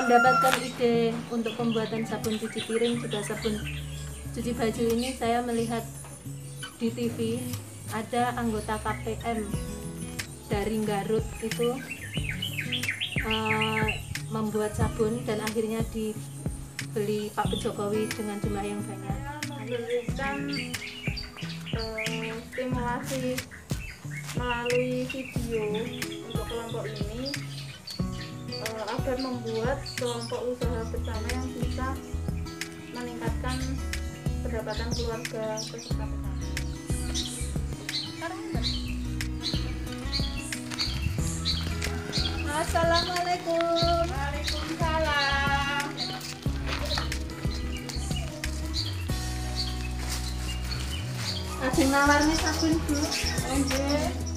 Mendapatkan ide untuk pembuatan sabun cuci piring juga sabun cuci baju ini saya melihat di TV ada anggota KPM dari Garut itu membuat sabun dan akhirnya dibeli Pak Jokowi dengan jumlah yang banyak. Memberikan stimulasi melalui video untuk kelompok ini agar membuat kelompok usaha bersama yang bisa meningkatkan pendapatan keluarga peserta bersama. Assalamualaikum. Waalaikumsalam. Ada nawarnya sabun Bu. Lanjut.